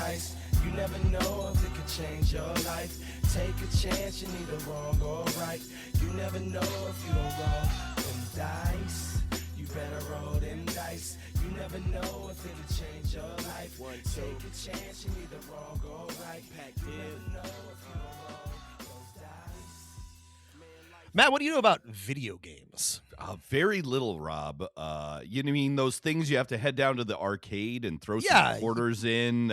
dice. You never know if it could change your life. Take a chance, you're neither wrong or right. You never know if you don't roll them dice. You better roll them dice. You never know if it could change your life. Take a chance, you're neither wrong or right. Pac Div. You never know if you don't roll those dice. Matt, what do you know about video games? Very little, Rob. You mean those things you have to head down to the arcade and throw Yeah. some quarters in?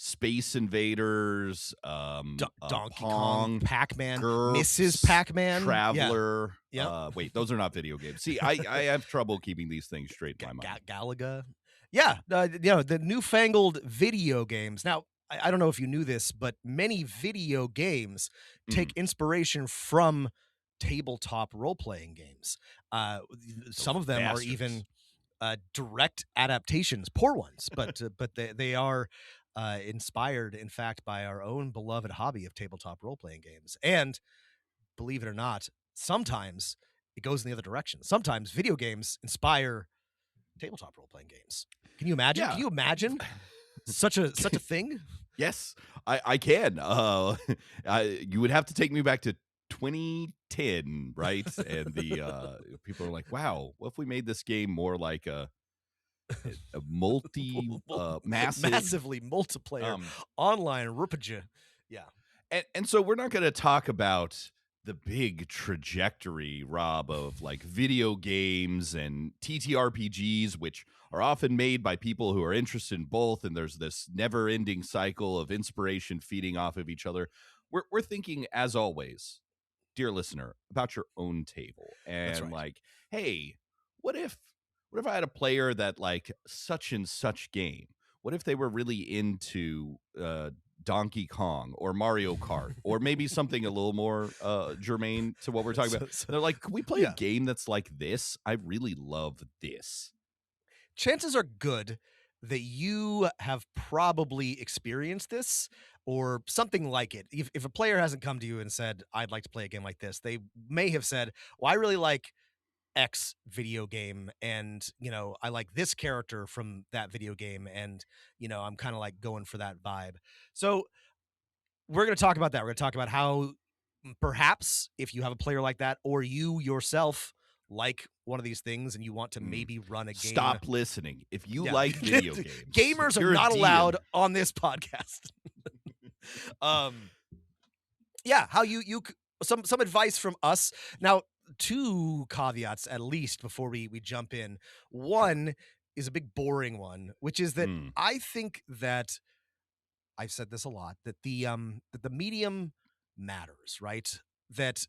Space Invaders, Donkey Pong, Kong, Pac-Man, GURPS, Mrs. Pac-Man, Traveler. Yeah. Wait, those are not video games. See, I have trouble keeping these things straight in my mind. Galaga. Yeah, the newfangled video games. Now, I don't know if you knew this, but many video games take inspiration from tabletop role-playing games. Some of them are even direct adaptations, poor ones, but they are inspired, in fact, by our own beloved hobby of tabletop role-playing games. And believe it or not, sometimes it goes in the other direction. Sometimes video games inspire tabletop role-playing games. Can you imagine? Yeah. Can you imagine such a thing? Yes, I can. You would have to take me back to 2010, right? And the people are like, "Wow, what if we made this game more like a massively multiplayer online RPG?" Yeah, and so we're not going to talk about the big trajectory, Rob, of like video games and TTRPGs, which are often made by people who are interested in both, and there's this never-ending cycle of inspiration feeding off of each other. We're thinking, as always, dear listener, about your own table, and That's right. like, hey, what if I had a player that like such and such game? What if they were really into Donkey Kong or Mario Kart or maybe something a little more germane to what we're talking about? They're like, can we play a game that's like this? I really love this. Chances are good that you have probably experienced this or something like it. If a player hasn't come to you and said, I'd like to play a game like this, they may have said, well, I really like X video game, and I like this character from that video game, and I'm kind of like going for that vibe. So we're going to talk about that. We're going to talk about how perhaps if you have a player like that, or you yourself like one of these things and you want to maybe run a game. Stop listening. If you like video games, gamers are not allowed on this podcast. Yeah, how you some advice from us. Now, 2 caveats at least before we jump in. One is a big boring one, which is that I think that I've said this a lot, that the medium matters, right? That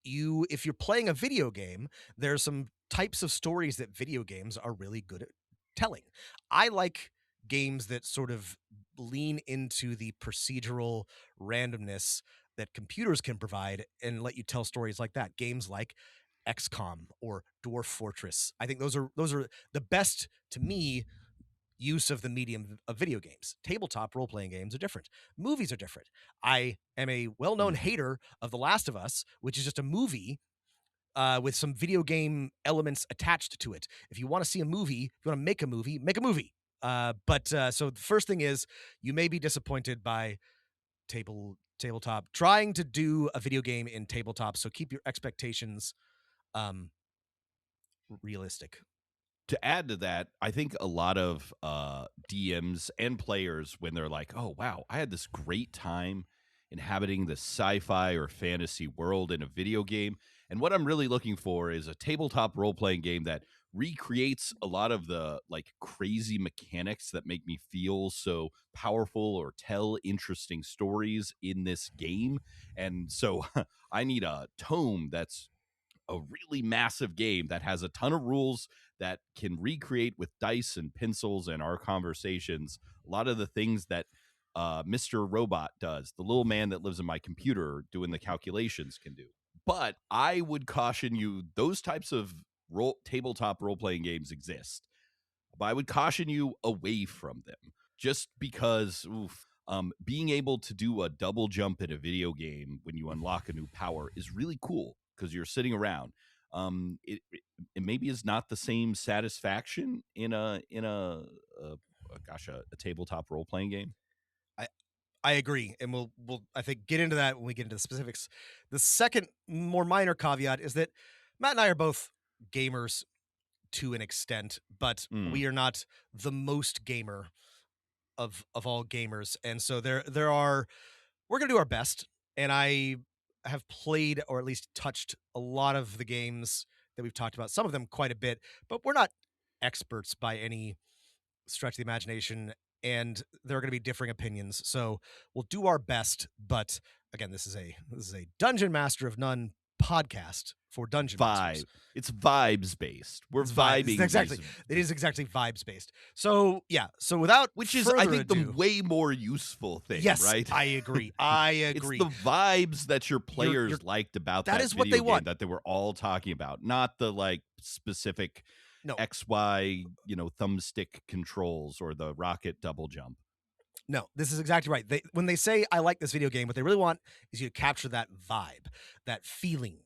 if you're playing a video game, there's some types of stories that video games are really good at telling. I like games that sort of lean into the procedural randomness that computers can provide and let you tell stories like that. Games like XCOM or Dwarf Fortress. I think those are the best, to me, use of the medium of video games. Tabletop role-playing games are different. Movies are different. I am a well-known hater of The Last of Us, which is just a movie with some video game elements attached to it. If you want to see a movie, if you want to make a movie, make a movie. So the first thing is, you may be disappointed by tabletop trying to do a video game in tabletop, so keep your expectations realistic. To add to that, I think a lot of DMs and players, when they're like, oh, wow, I had this great time inhabiting the sci-fi or fantasy world in a video game, and what I'm really looking for is a tabletop role-playing game that recreates a lot of the like crazy mechanics that make me feel so powerful or tell interesting stories in this game. And so I need a tome that's a really massive game that has a ton of rules that can recreate with dice and pencils and our conversations a lot of the things that Mr. Robot does, the little man that lives in my computer doing the calculations, can do. But I would caution you, those types of tabletop role-playing games exist, but I would caution you away from them, just because being able to do a double jump in a video game when you unlock a new power is really cool, because you're sitting around. It maybe is not the same satisfaction in a a tabletop role playing game. I agree, and we'll I think get into that when we get into the specifics. The second more minor caveat is that Matt and I are both gamers to an extent, but we are not the most gamer of all gamers, and so there are we're gonna do our best, and I have played or at least touched a lot of the games that we've talked about, some of them quite a bit, but we're not experts by any stretch of the imagination, and there are going to be differing opinions. So we'll do our best, but again, this is a Dungeon Master of None podcast for Dungeon Masters. It's vibes based. We're vibing. Exactly. It is exactly vibes based. So yeah. So without which is I think the way more useful thing. Yes, right. I agree. I agree. It's the vibes that your players liked about that is video what they game want. that they were all talking about, not the like specific XY, thumbstick controls or the rocket double jump. No, this is exactly right. When they say I like this video game, what they really want is you to capture that vibe, that feeling.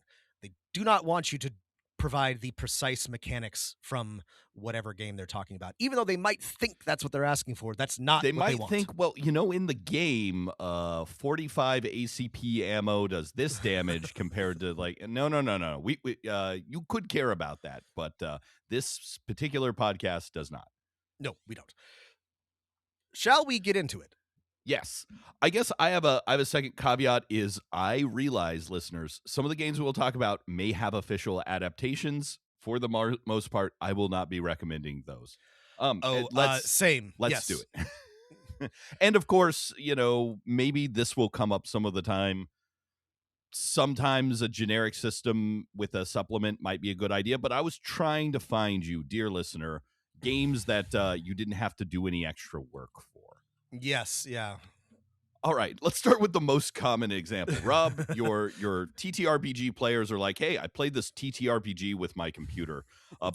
They do not want you to provide the precise mechanics from whatever game they're talking about, even though they might think that's what they're asking for. That's not they what might they want. think, well, in the game 45 ACP ammo does this damage compared to like no, we you could care about that, but this particular podcast does not. No, we don't. Shall we get into it? Yes. I guess I have a second caveat is I realize, listeners, some of the games we'll talk about may have official adaptations. For the most part, I will not be recommending those. Same. Let's do it. And of course, maybe this will come up some of the time. Sometimes a generic system with a supplement might be a good idea, but I was trying to find you, dear listener, games that you didn't have to do any extra work for. Yes, yeah. All right, let's start with the most common example. Rob, your TTRPG players are like, hey, I played this TTRPG with my computer,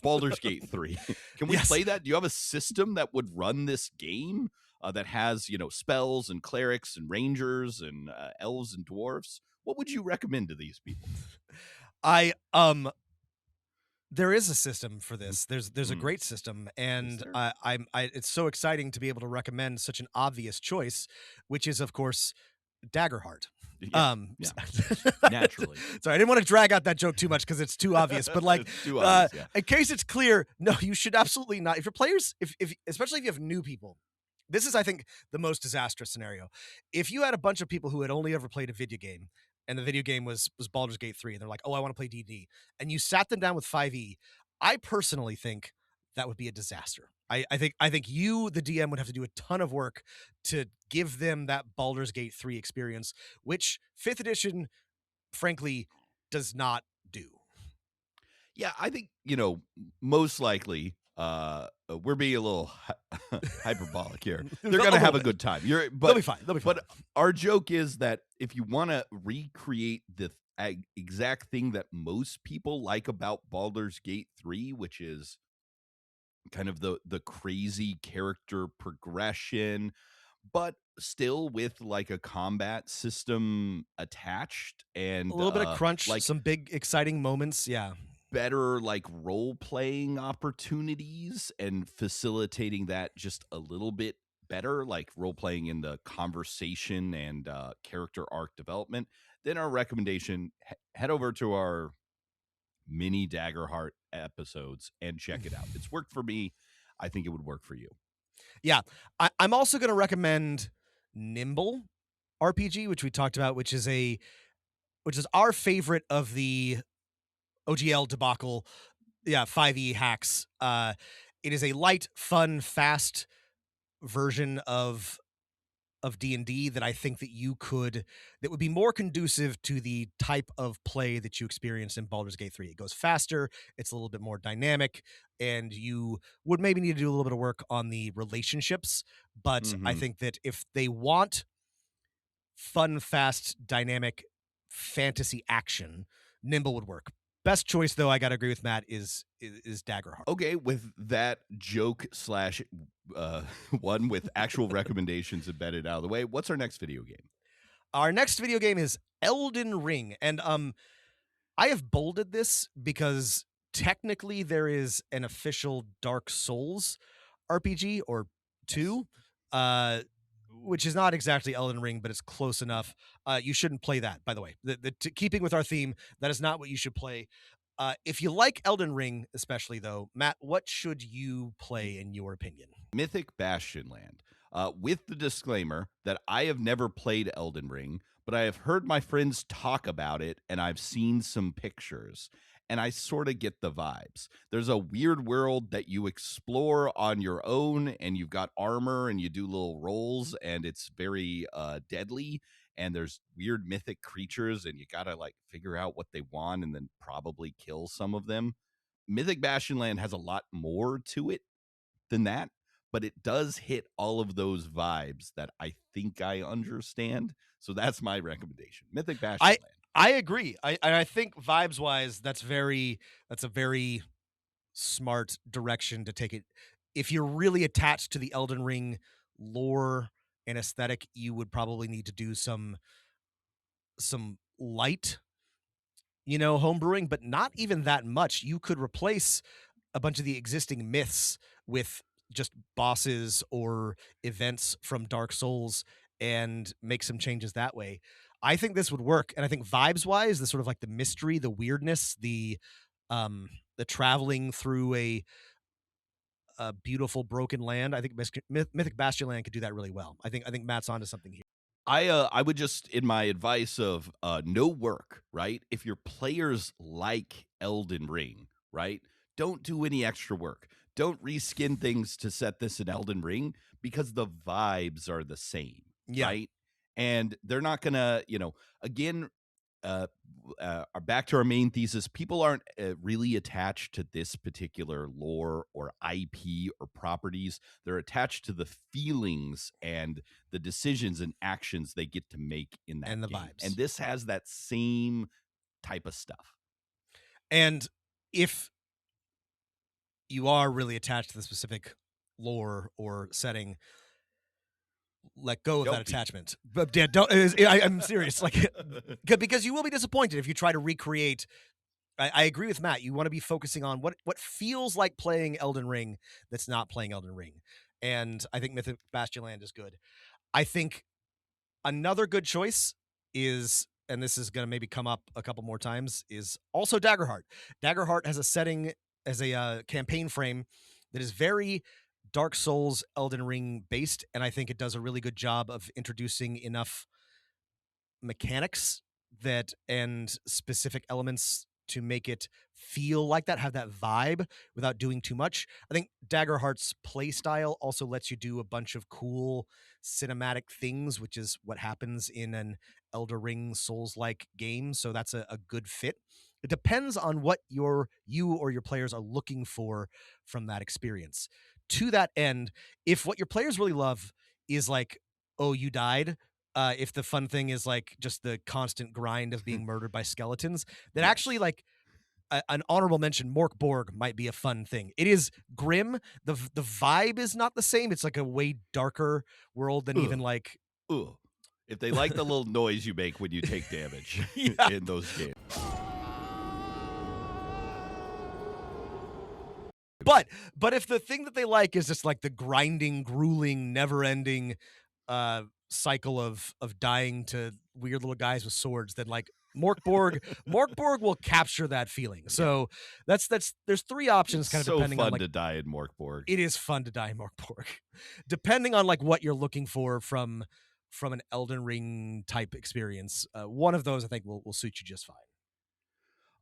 Baldur's Gate 3. Can we play that? Do you have a system that would run this game that has, spells and clerics and rangers and elves and dwarves? What would you recommend to these people? There is a system for this. There's a great system, and it's so exciting to be able to recommend such an obvious choice, which is of course Daggerheart. Yeah, naturally. Sorry, I didn't want to drag out that joke too much because it's too obvious. But like, too obvious, in case it's clear, no, you should absolutely not. If your players, if especially if you have new people, this is I think the most disastrous scenario. If you had a bunch of people who had only ever played a video game, and the video game was Baldur's Gate 3, and they're like, oh, I want to play D&D, and you sat them down with 5e, I personally think that would be a disaster. I think you, the DM, would have to do a ton of work to give them that Baldur's Gate 3 experience, which 5th edition, frankly, does not do. Yeah, I think, most likely, we're being a little hyperbolic here. They're going to have a good time. They'll be fine. But our joke is that if you want to recreate the exact thing that most people like about Baldur's Gate 3, which is kind of the crazy character progression, but still with like a combat system attached and a little bit of crunch, like some big exciting moments. Yeah. Better like role-playing opportunities and facilitating that just a little bit better, like role-playing in the conversation and character arc development, then our recommendation, head over to our mini Daggerheart episodes and check it out. It's worked for me. I think it would work for you. Yeah. I'm also going to recommend Nimble RPG, which we talked about, which is our favorite of the OGL debacle, 5e hacks. It is a light, fun, fast version of D&D that I think that that would be more conducive to the type of play that you experience in Baldur's Gate 3. It goes faster, it's a little bit more dynamic, and you would maybe need to do a little bit of work on the relationships, but I think that if they want fun, fast, dynamic fantasy action, Nimble would work. Best choice, though, I got to agree with Matt, is Daggerheart. Okay, with that joke / one with actual recommendations embedded out of the way, what's our next video game? Our next video game is Elden Ring. And I have bolded this because technically there is an official Dark Souls RPG, or 2, which is not exactly Elden Ring, but it's close enough. You shouldn't play that, by the way. Keeping with our theme, that is not what you should play. If you like Elden Ring, especially though, Matt, what should you play in your opinion? Mythic Bastionland, with the disclaimer that I have never played Elden Ring, but I have heard my friends talk about it, and I've seen some pictures, and I sort of get the vibes. There's a weird world that you explore on your own, and you've got armor, and you do little rolls, and it's very deadly, and there's weird mythic creatures, and you gotta like figure out what they want and then probably kill some of them. Mythic Bastionland has a lot more to it than that, but it does hit all of those vibes that I think I understand. So that's my recommendation. Mythic Bastionland. I agree. I think vibes wise, that's a very smart direction to take it. If you're really attached to the Elden Ring lore and aesthetic, you would probably need to do some light, homebrewing, but not even that much. You could replace a bunch of the existing myths with just bosses or events from Dark Souls and make some changes that way. I think this would work, and I think vibes wise, the sort of like the mystery, the weirdness, the traveling through a beautiful broken land. I think Mythic Bastionland could do that really well. I think Matt's onto something here. I would just, in my advice of no work, right? If your players like Elden Ring, right? Don't do any extra work. Don't reskin things to set this in Elden Ring because the vibes are the same, right? And they're not gonna, again, back to our main thesis, people aren't really attached to this particular lore or IP or properties. They're attached to the feelings and the decisions and actions they get to make in that and the game. vibes. And this has that same type of stuff. And if you are really attached to the specific lore or setting, let go of that attachment. But yeah, don't. I'm serious. Like, because you will be disappointed if you try to recreate. I agree with Matt. You want to be focusing on what feels like playing Elden Ring that's not playing Elden Ring. And I think Mythic Bastionland is good. I think another good choice is, and this is going to maybe come up a couple more times, is also Daggerheart. Daggerheart has a setting, as a campaign frame that is very Dark Souls, Elden Ring based, and I think it does a really good job of introducing enough mechanics and specific elements to make it feel like that, have that vibe without doing too much. I think Daggerheart's play style also lets you do a bunch of cool cinematic things, which is what happens in an Elder Ring Souls-like game. So that's a good fit. It depends on what you or your players are looking for from that experience. To that end, if what your players really love is like, oh, you died, if the fun thing is like just the constant grind of being murdered by skeletons, then actually like an honorable mention, Mork Borg might be a fun thing. It is grim. The vibe is not the same. It's like a way darker world than even like. If they like the little noise you make when you take damage in those games. But if the thing that they like is just like the grinding, grueling, never-ending cycle of dying to weird little guys with swords, then like Mork Borg will capture that feeling. So that's there's three options, kind of depending on like, to die in Mork Borg. It is fun to die in Mork Borg, depending on like what you're looking for from an Elden Ring type experience. One of those I think will suit you just fine.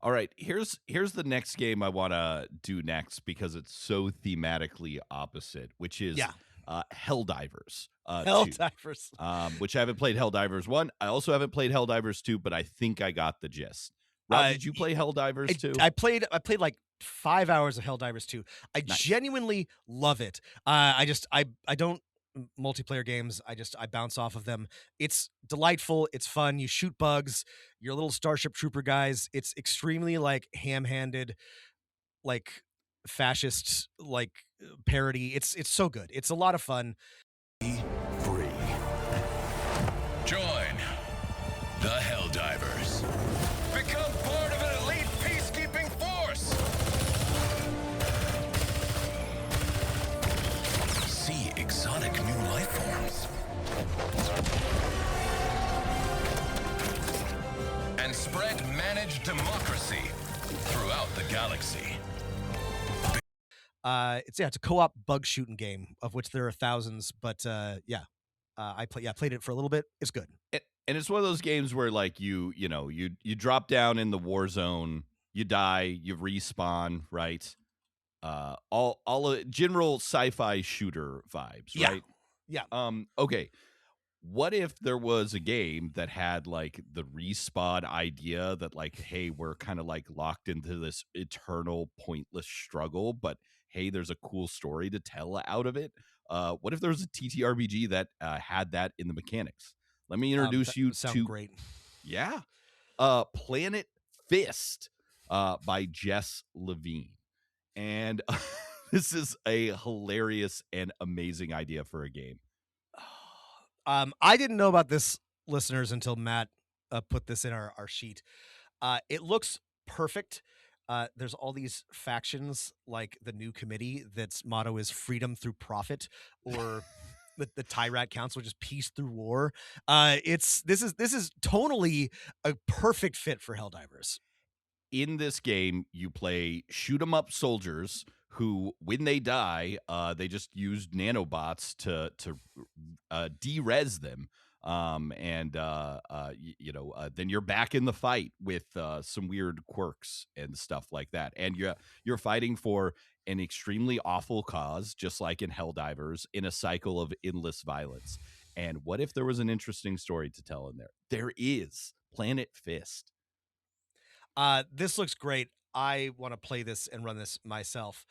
All right, here's the next game I want to do next because it's so thematically opposite, which is Helldivers. Helldivers. Which I haven't played Helldivers 1. I also haven't played Helldivers 2, but I think I got the gist. Rob, did you play Helldivers 2? I played like 5 hours of Helldivers 2. I genuinely love it. I don't multiplayer games. I bounce off of them. It's delightful. It's fun. You shoot bugs. You're little Starship Trooper guys. It's extremely like ham-handed, like fascist, like parody. It's so good. It's a lot of fun. Free. Join the Helldivers. Become part of an elite peacekeeping force. See exotic galaxy. It's a co-op bug shooting game of which there are thousands, but I played it for a little bit. It's good. And it's one of those games where like you drop down in the war zone, you die, you respawn, right? All general sci-fi shooter vibes, Yeah. right? Yeah. Okay. What if there was a game that had like the respawn idea that like, hey, we're kind of like locked into this eternal pointless struggle, but hey, there's a cool story to tell out of it. What if there was a TTRPG that had that in the mechanics? Let me introduce you to great. Yeah. Planet Fist by Jess Levine. And this is a hilarious and amazing idea for a game. I didn't know about this, listeners, until Matt put this in our sheet. It looks perfect. There's all these factions like the new committee that's motto is freedom through profit, or the Tyrat Council, which is peace through war. This is tonally a perfect fit for Helldivers. In this game, you play shoot 'em up soldiers who, when they die, they just use nanobots to de-res them. Then you're back in the fight with some weird quirks and stuff like that. And you're fighting for an extremely awful cause, just like in Helldivers, in a cycle of endless violence. And what if there was an interesting story to tell in there? There is. Planet Fist. This looks great. I want to play this and run this myself.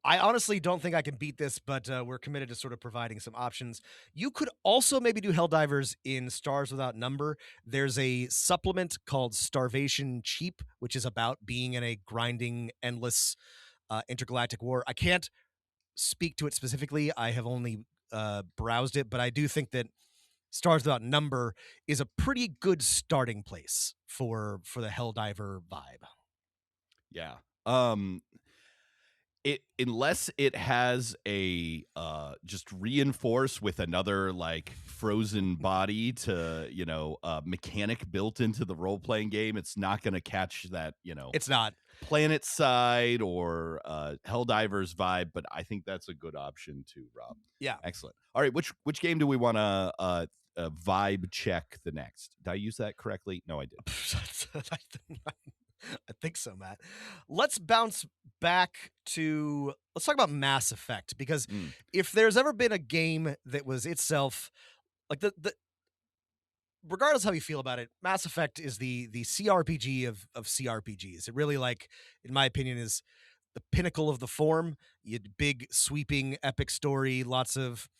I honestly don't think I can beat this, but we're committed to sort of providing some options. You could also maybe do Helldivers in Stars Without Number. There's a supplement called Starvation Cheap, which is about being in a grinding, endless intergalactic war. I can't speak to it specifically. I have only browsed it, but I do think that Stars Without Number is a pretty good starting place for the Helldiver vibe. Yeah. Unless it has a just reinforce with another like frozen body to mechanic built into the role-playing game, it's not going to catch that It's not Planet Side or Helldivers vibe, but I think that's a good option too, Rob. Yeah. Excellent. All right, which game do we want to vibe check the next? Did I use that correctly? No, I didn't. I think so, Matt. Let's bounce back to, let's talk about Mass Effect, because if there's ever been a game that was itself like the regardless how you feel about it, Mass Effect is the CRPG of CRPGs. It really, like, in my opinion, is the pinnacle of the form. You had big, sweeping, epic story, lots of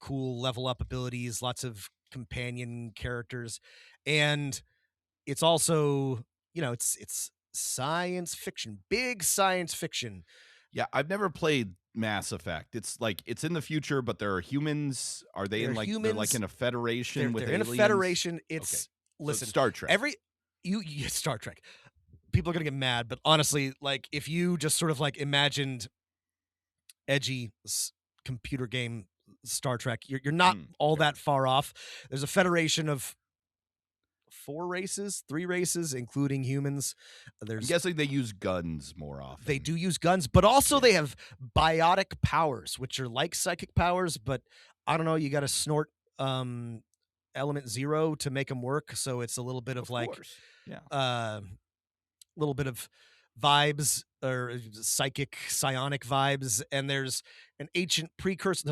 cool level up abilities, lots of companion characters, and it's also, it's science fiction, big science fiction. Yeah, I've never played Mass Effect. It's like it's in the future, but there are humans. Are they in like humans, they're like in a federation with they're aliens? In a federation. It's okay. Listen, so Star Trek. Star Trek. People are gonna get mad, but honestly, like if you just sort of like imagined edgy computer game Star Trek, you're not all that far off. There's a federation of 3 races, including humans. I'm guessing they use guns more often. They do use guns, but also they have biotic powers, which are like psychic powers, but I don't know, you got to snort element 0 to make them work, so it's a little bit of like course. Yeah. Little bit of vibes, or psionic vibes, and there's a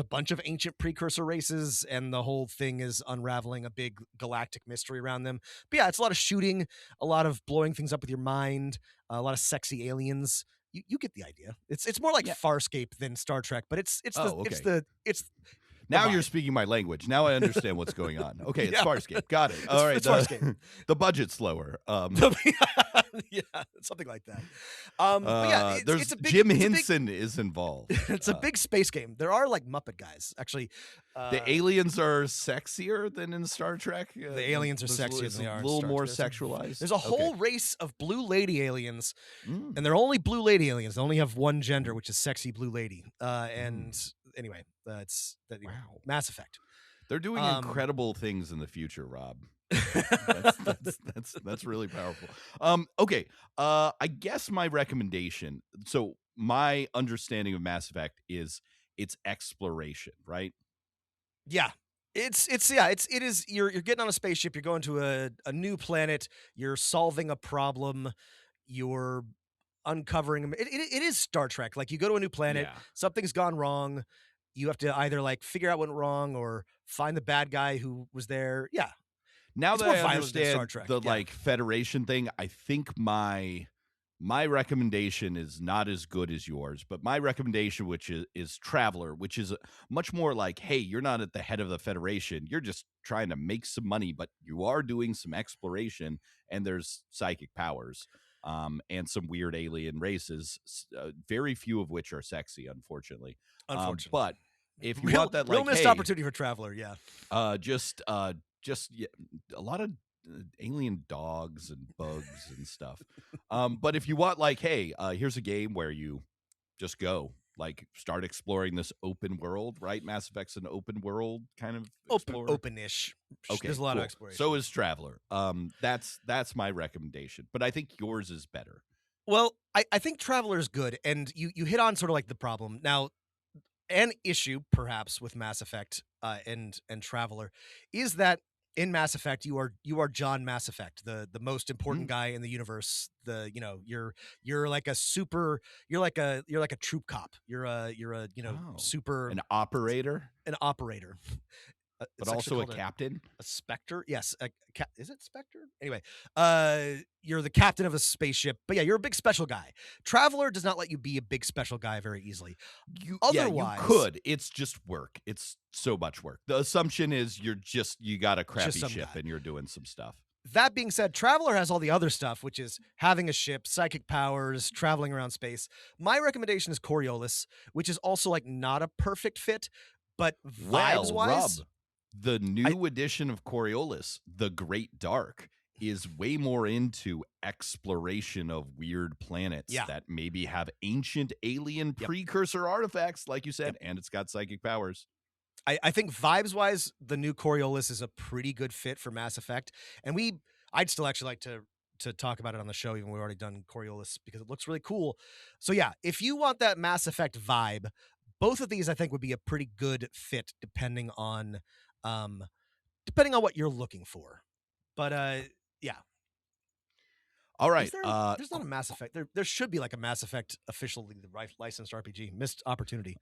bunch of ancient precursor races, and the whole thing is unraveling a big galactic mystery around them. But yeah, it's a lot of shooting, a lot of blowing things up with your mind, a lot of sexy aliens. You get the idea. It's more like Farscape than Star Trek, but it's now you're speaking my language. Now I understand what's going on. Okay, it's Farscape. Got it. All right. It's Farscape. The budget's lower. Yeah, something like that. But yeah, it's a big, Jim Henson is involved. It's a big space game. There are like Muppet guys, actually. The aliens are sexier than in Star Trek. The aliens are sexier than they are in Star Trek. A little more sexualized. There's a whole race of blue lady aliens, and they're only blue lady aliens. They only have one gender, which is sexy blue lady. And anyway, Mass Effect. They're doing incredible things in the future, Rob. That's really powerful. Okay. I guess my recommendation. So my understanding of Mass Effect is it's exploration, right? Yeah. It is you're getting on a spaceship, you're going to a new planet, you're solving a problem, you're uncovering 'em. It is Star Trek. Like you go to a new planet, Yeah. something's gone wrong. You have to either like figure out what went wrong or find the bad guy who was there. Yeah. Now It's that more I violent than Star understand Trek. the Yeah. like Federation thing, I think my recommendation is not as good as yours, but my recommendation, which is Traveler, which is much more like, hey, you're not at the head of the Federation. You're just trying to make some money, but you are doing some exploration, and there's psychic powers, and some weird alien races, very few of which are sexy, unfortunately. Unfortunately. But if you Real want that, real like, missed hey, opportunity for Traveler, yeah. just yeah, a lot of alien dogs and bugs and stuff. But if you want, like, hey, here's a game where you just go, like, start exploring this open world, right? Mass Effect's an open world kind of explorer. Open-ish. Okay, There's a lot cool. of exploration. So is Traveler. That's my recommendation, but I think yours is better. Well, I think Traveler is good, and you hit on sort of like the problem. Now, an issue perhaps with Mass Effect and Traveler is that in Mass Effect you are John Mass Effect, the most important guy in the universe. You're like a super you're like a troop cop. You're a Oh, super an operator, an operator. but It's actually also a called captain. a Spectre? Yes, is it Spectre? Anyway, you're the captain of a spaceship, but yeah, you're a big special guy. Traveler does not let you be a big special guy very easily. You Otherwise, you could. It's just work. It's so much work. The assumption is you got a crappy some ship guy. and you're doing some stuff. That being said, Traveler has all the other stuff, which is having a ship, psychic powers, traveling around space. My recommendation is Coriolis, which is also like not a perfect fit, but vibes wise, Rob, the new edition of Coriolis, The Great Dark, is way more into exploration of weird planets that maybe have ancient alien precursor artifacts, like you said, and it's got psychic powers. I think vibes wise, the new Coriolis is a pretty good fit for Mass Effect, and I'd still actually like to talk about it on the show, even though we've already done Coriolis because it looks really cool. So yeah, if you want that Mass Effect vibe, both of these I think would be a pretty good fit depending on what you're looking for. But yeah. All right. There's not a Mass Effect. There should be like a Mass Effect officially licensed RPG. Missed opportunity.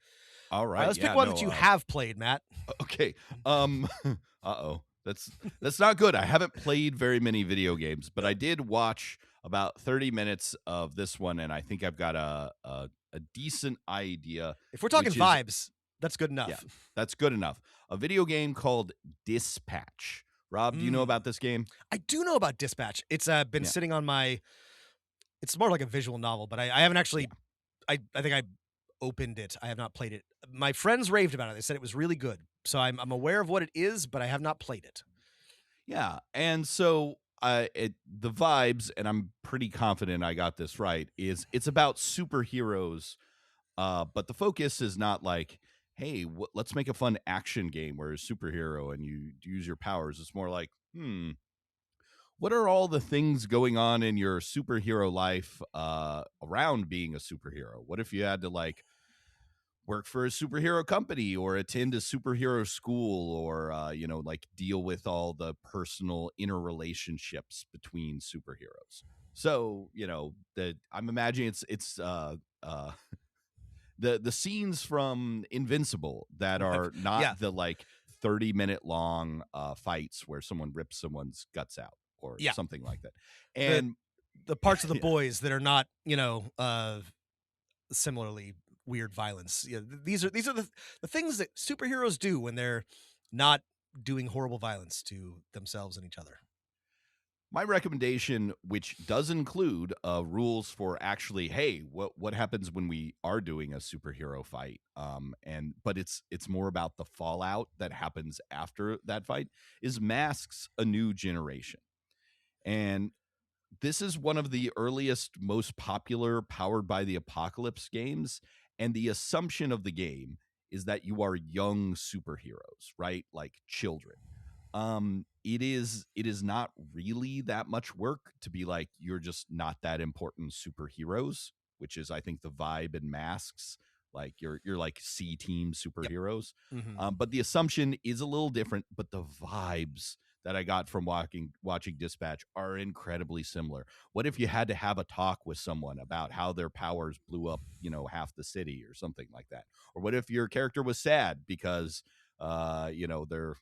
All right. Let's pick one that you have played, Matt. Okay. Uh-oh. That's not good. I haven't played very many video games, but I did watch about 30 minutes of this one, and I think I've got a decent idea. If we're talking vibes, that's good enough. Yeah, that's good enough. A video game called Dispatch. Rob, do you know about this game? I do know about Dispatch. It's been sitting on my. It's more like a visual novel, but I haven't actually. I think I opened it. I have not played it. My friends raved about it. They said it was really good. So I'm aware of what it is, but I have not played it. Yeah, and so the vibes, and I'm pretty confident I got this right. Is it's about superheroes, but the focus is not like, hey, let's make a fun action game where you're a superhero and you use your powers. It's more like, what are all the things going on in your superhero life around being a superhero? What if you had to like work for a superhero company or attend a superhero school or, like deal with all the personal interrelationships between superheroes? So, I'm imagining it's the scenes from Invincible that are not the like 30-minute long fights where someone rips someone's guts out or something like that. And the parts of the boys that are not, similarly weird violence. Yeah, these are the things that superheroes do when they're not doing horrible violence to themselves and each other. My recommendation, which does include rules for actually, hey, what happens when we are doing a superhero fight, but it's more about the fallout that happens after that fight, is Masks: A New Generation. And this is one of the earliest, most popular Powered by the Apocalypse games, and the assumption of the game is that you are young superheroes, right? Like children. it is not really that much work to be like, you're just not that important superheroes, which is, I think, the vibe in Masks. Like you're like C team superheroes. Mhm. But the assumption is a little different, but the vibes that I got from watching Dispatch are incredibly similar. What if you had to have a talk with someone about how their powers blew up, half the city or something like that? Or what if your character was sad because their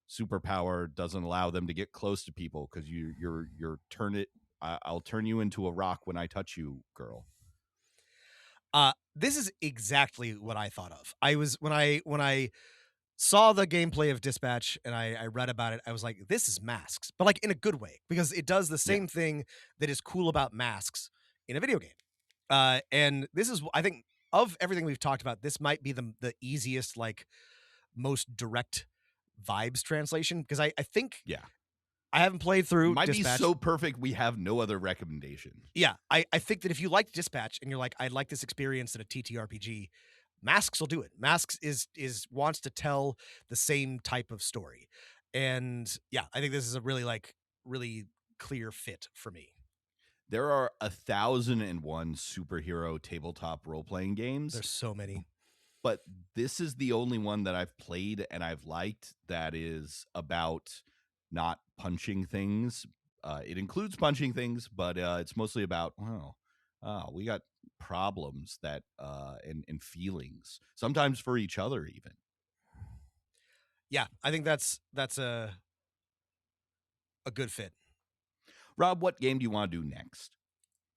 superpower doesn't allow them to get close to people because you're turn it. I'll turn you into a rock when I touch you, girl. This is exactly what I thought of. I was when I saw the gameplay of Dispatch and I read about it, I was like, this is Masks, but like in a good way, because it does the Yeah. same thing that is cool about Masks in a video game. And this is, I think, of everything we've talked about, this might be the easiest, like most direct vibes translation, because I think Yeah. I haven't played through Might be Dispatch. so perfect we have no other recommendation. Yeah, I think that if you like Dispatch and you're like, I'd like this experience in a TTRPG, Masks will do it. Masks is wants to tell the same type of story. And yeah, I think this is a really clear fit for me. There are 1,001 superhero tabletop role-playing games, There's so many. but this is the only one that I've played and I've liked that is about not punching things. It includes punching things, but it's mostly about, we got problems that and feelings, sometimes for each other even. Yeah, I think that's a good fit. Rob, what game do you want to do next?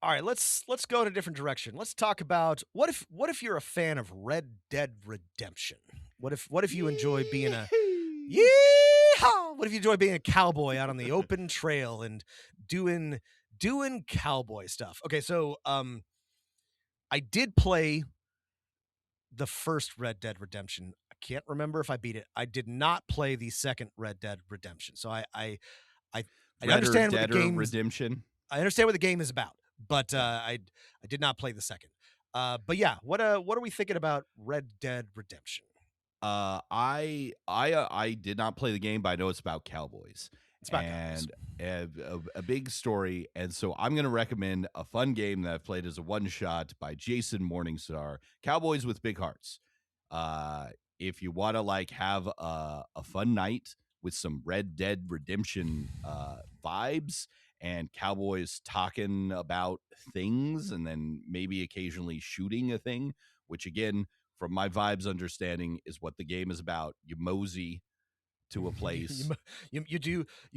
All right, let's go in a different direction. Let's talk about what if you're a fan of Red Dead Redemption? What if you enjoy being a yeehaw? What if you enjoy being a cowboy out on the open trail and doing cowboy stuff? Okay, so I did play the first Red Dead Redemption. I can't remember if I beat it. I did not play the second Red Dead Redemption. So I understand what the game's Redemption. I understand what the game is about, but I did not play the second. But yeah, what are we thinking about Red Dead Redemption? I did not play the game, but I know it's about cowboys. It's about cowboys. A big story. And so I'm going to recommend a fun game that I've played as a one shot by Jason Morningstar, Cowboys with Big Hearts. If you want to like have a fun night with some Red Dead Redemption vibes and cowboys talking about things and then maybe occasionally shooting a thing, which again, from my vibes understanding, is what the game is about. You mosey to a place. you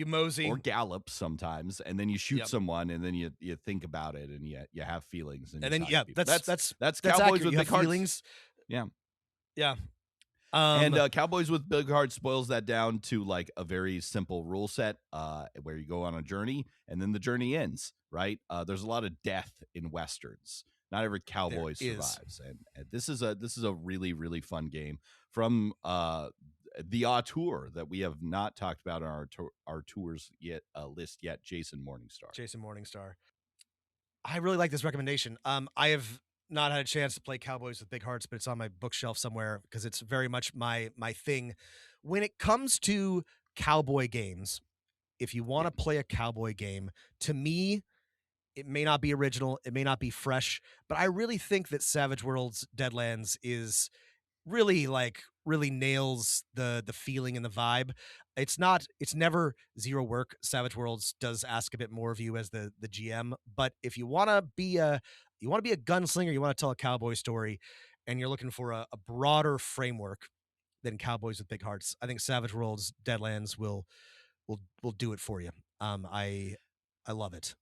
mosey or gallop sometimes, and then you shoot someone, and then you think about it, and you have feelings, and then that's Cowboys accurate. with You Big have Hearts. feelings. Yeah. And Cowboys with Big Hearts boils that down to like a very simple rule set where you go on a journey, and then the journey ends. Right? There's a lot of death in westerns. Not every cowboy survives, and this is a really, really fun game from the auteur that we have not talked about on our tours yet list yet, Jason Morningstar. I really like this recommendation. I have not had a chance to play Cowboys with Big Hearts, but it's on my bookshelf somewhere because it's very much my thing. When it comes to cowboy games, if you want to play a cowboy game, to me, it may not be original, it may not be fresh, but I really think that Savage Worlds Deadlands is really nails the feeling and the vibe. It's never zero work. Savage Worlds does ask a bit more of you as the GM, but if you want to be a gunslinger, you want to tell a cowboy story, and you're looking for a broader framework than Cowboys with Big Hearts, I think Savage Worlds Deadlands will do it for you. I love it.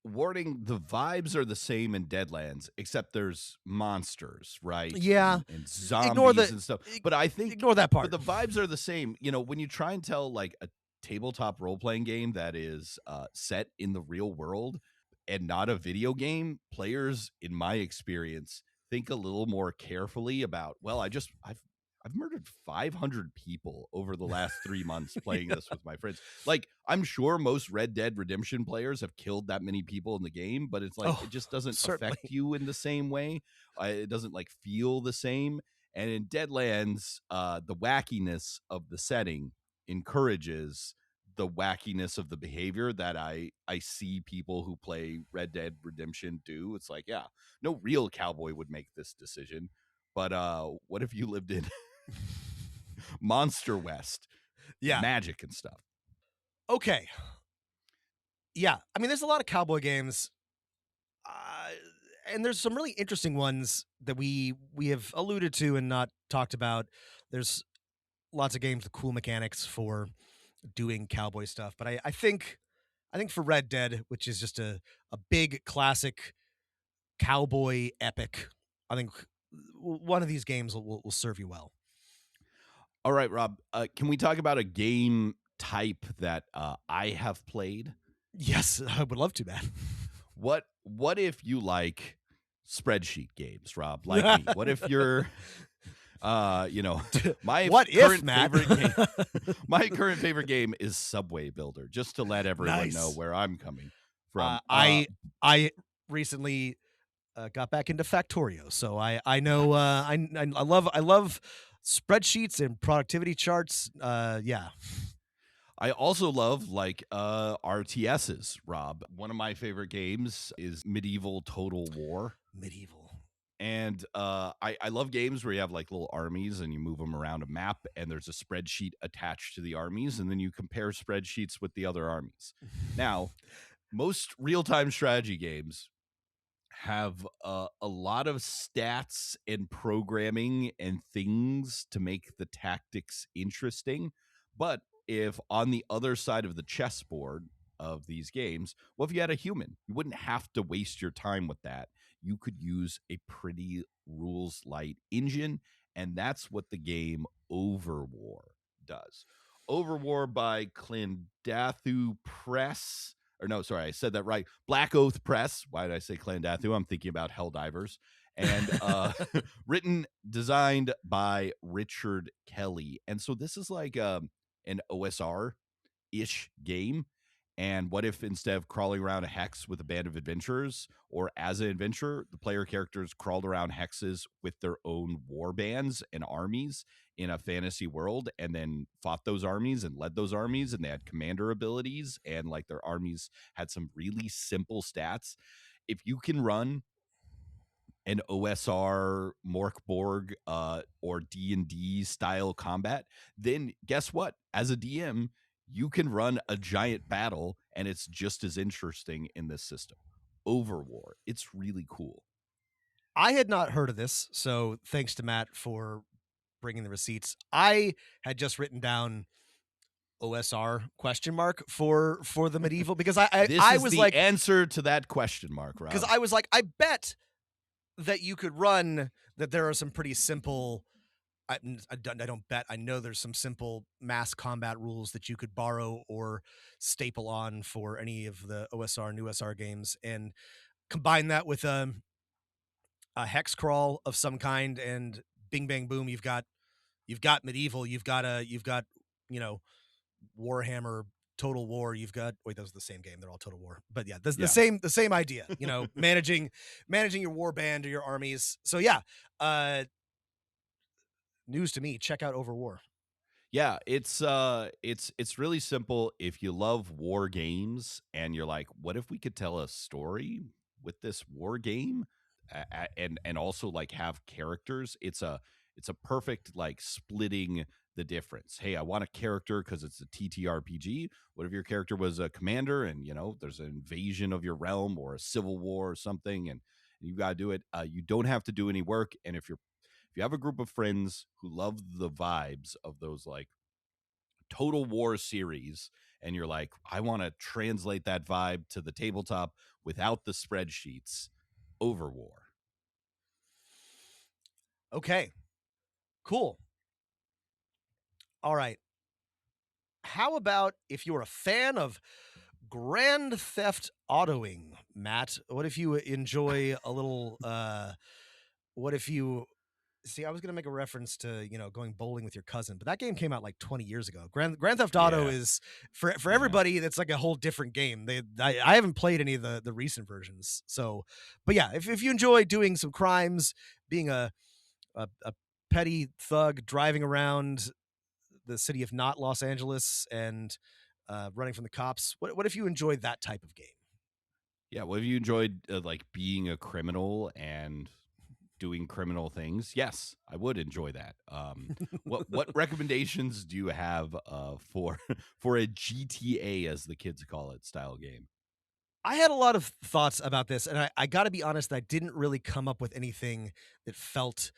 Warning, the vibes are the same in Deadlands, except there's monsters, right? Yeah. And zombies and stuff. But I think ignore that part. But the vibes are the same. When you try and tell like a tabletop role-playing game that is set in the real world and not a video game, players, in my experience, think a little more carefully about, well, I've murdered 500 people over the last 3 months playing this with my friends. Like, I'm sure most Red Dead Redemption players have killed that many people in the game, but it's like, it just doesn't affect you in the same way. It doesn't like feel the same. And in Deadlands, the wackiness of the setting encourages the wackiness of the behavior that I see people who play Red Dead Redemption do. It's like, yeah, no real cowboy would make this decision. But what if you lived in Monster West? Yeah. Magic and stuff. Okay. Yeah. I mean, there's a lot of cowboy games. And there's some really interesting ones that we have alluded to and not talked about. There's lots of games with cool mechanics for doing cowboy stuff. But I think for Red Dead, which is just a big classic cowboy epic, I think one of these games will serve you well. All right, Rob, can we talk about a game type that I have played? Yes, I would love to, man. What if you like spreadsheet games, Rob? Like me. What if you're my my current favorite game is Subway Builder, just to let everyone know where I'm coming from. I recently got back into Factorio, so I know I love spreadsheets and productivity charts. Yeah. I also love RTSs, Rob. One of my favorite games is Medieval Total War. And I love games where you have like little armies and you move them around a map and there's a spreadsheet attached to the armies and then you compare spreadsheets with the other armies. Now, most real-time strategy games have a lot of stats and programming and things to make the tactics interesting. But if on the other side of the chessboard of these games, well, if you had a human, you wouldn't have to waste your time with that. You could use a pretty rules light engine, and that's what the game Overwar does. Overwar by Clandathu Press. Or no, sorry, I said that right. Black Oath Press. Why did I say Clandathu? I'm thinking about Helldivers. And designed by Richard Kelly. And so this is like an OSR-ish game. And what if instead of crawling around a hex with a band of adventurers, or as an adventurer, the player characters crawled around hexes with their own war bands and armies in a fantasy world, and then fought those armies and led those armies, and they had commander abilities, and like their armies had some really simple stats. If you can run an OSR, Morkborg, or D&D style combat, then guess what? As a DM, you can run a giant battle, and it's just as interesting in this system. Overwar. It's really cool. I had not heard of this, so thanks to Matt for bringing the receipts. I had just written down OSR ? For the medieval, because I was like, answer to that question mark, Rob. Because I was like, I bet that you could run, that there are some pretty simple, I don't bet, I know there's some simple mass combat rules that you could borrow or staple on for any of the OSR and USR games, and combine that with a hex crawl of some kind, and bing bang boom, you've got medieval, you've got Warhammer Total War, you've got, wait, those are the same game, they're all Total War, but yeah, the same idea, managing your war band or your armies. So yeah, news to me. Check out Overwar. Yeah, it's really simple. If you love war games and you're like, what if we could tell a story with this war game, and also like have characters? It's a perfect like splitting the difference. Hey, I want a character because it's a TTRPG. What if your character was a commander and there's an invasion of your realm or a civil war or something, and you got to do it. You don't have to do any work, and if you have a group of friends who love the vibes of those like Total War series, and you're like, I want to translate that vibe to the tabletop without the spreadsheets, Overwar. Okay, cool. All right. How about if you're a fan of Grand Theft Autoing, Matt? What if you enjoy a little, what if you, see, I was going to make a reference to, going bowling with your cousin, but that game came out like 20 years ago. Grand Theft Auto is, for everybody, that's like a whole different game. I haven't played any of the recent versions. So, but yeah, if you enjoy doing some crimes, being a petty thug, driving around, the city of not Los Angeles and running from the cops. What if you enjoyed that type of game? Yeah, what have you enjoyed like being a criminal and doing criminal things? Yes, I would enjoy that. What recommendations do you have for for a GTA, as the kids call it, style game? I had a lot of thoughts about this, and I got to be honest, I didn't really come up with anything that felt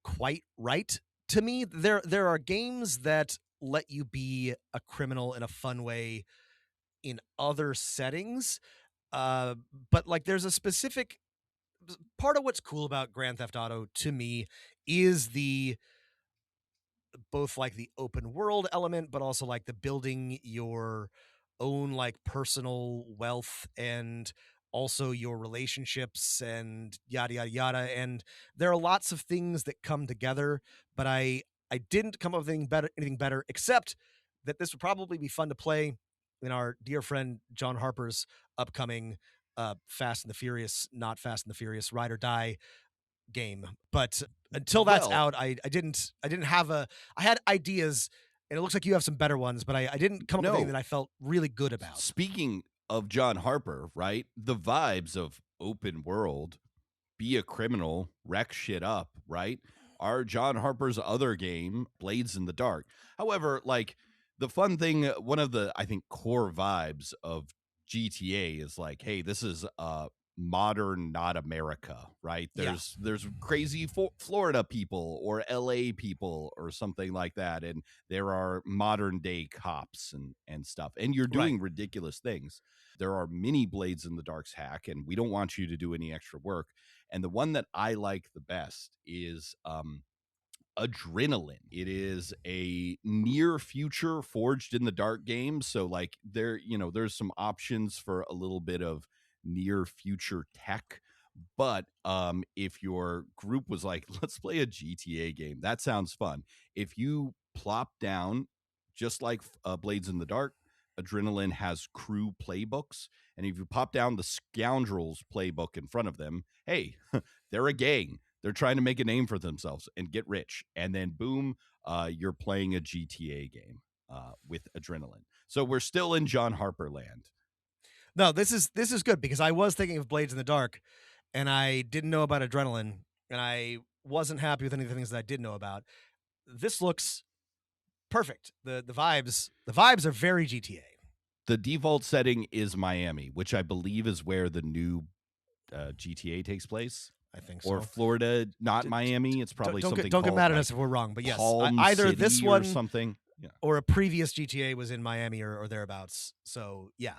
quite right to me. There are games that let you be a criminal in a fun way in other settings, uh, but like there's a specific part of what's cool about Grand Theft Auto to me is the both like the open world element, but also like the building your own like personal wealth and also your relationships and yada yada yada. And there are lots of things that come together, but I didn't come up with anything better, except that this would probably be fun to play in our dear friend John Harper's upcoming Fast and the Furious, not Fast and the Furious, Ride or Die game. But until that's Well, out, I didn't have I had ideas, and it looks like you have some better ones, but I didn't come up with anything no. that I felt really good about. Speaking of John Harper, right? The vibes of open world, be a criminal, wreck shit up, right? Are John Harper's other game, Blades in the Dark. However, like the fun thing, one of the, I think, core vibes of GTA is like, hey, this is modern, not America, right? Yeah. There's crazy Florida people or LA people or something like that, and there are modern day cops and stuff, and you're doing ridiculous things. There are many Blades in the Dark's hack, and we don't want you to do any extra work. And the one that I like the best is Adrenaline. It is a near future Forged in the Dark game. So like there's some options for a little bit of near future tech. But if your group was like, let's play a GTA game, that sounds fun. If you plop down, just like Blades in the Dark, Adrenaline has crew playbooks. And if you pop down the Scoundrels playbook in front of them, hey, they're a gang. They're trying to make a name for themselves and get rich. And then boom, you're playing a GTA game with Adrenaline. So we're still in John Harper land. No, this is good, because I was thinking of Blades in the Dark, and I didn't know about Adrenaline, and I wasn't happy with any of the things that I did know about. This looks perfect. The vibes are very GTA. The default setting is Miami, which I believe is where the new GTA takes place. I think so. Or Florida, not Miami. It's probably something. Don't get mad at like us if we're wrong, but yes, either City this one or something, or a previous GTA was in Miami or thereabouts. So yeah,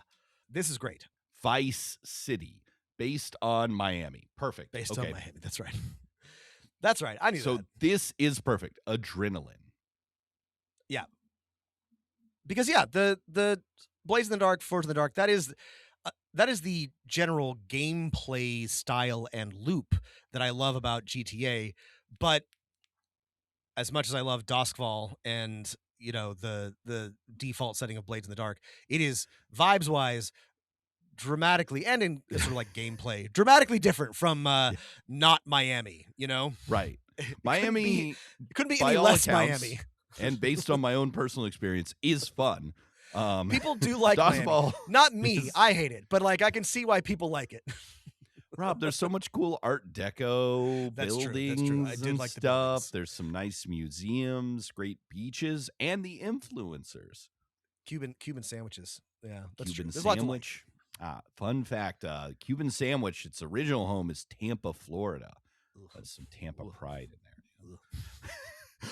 this is great. Vice City, based on Miami. Perfect. Based on Miami. That's right. That's right. I knew so that. This is perfect. Adrenaline. Yeah. Because yeah, the Blaze in the Dark, Forge in the Dark, that is the general gameplay style and loop that I love about GTA. But as much as I love Duskfall and the default setting of Blades in the Dark, it is vibes wise dramatically, and in sort of like gameplay, dramatically different from not Miami. Right. Miami couldn't be by any all less accounts, Miami. And based on my own personal experience, is fun. People do like Miami. Not me. I hate it, but like I can see why people like it. Rob, there's so much cool Art Deco buildings true. I did and like the stuff. buildings. There's some nice museums, great beaches, and the influencers. Cuban sandwiches. Yeah, that's Cuban true. There's a lot to like. sandwich. Fun fact: Cuban sandwich. Its original home is Tampa, Florida. There's some Tampa pride in there.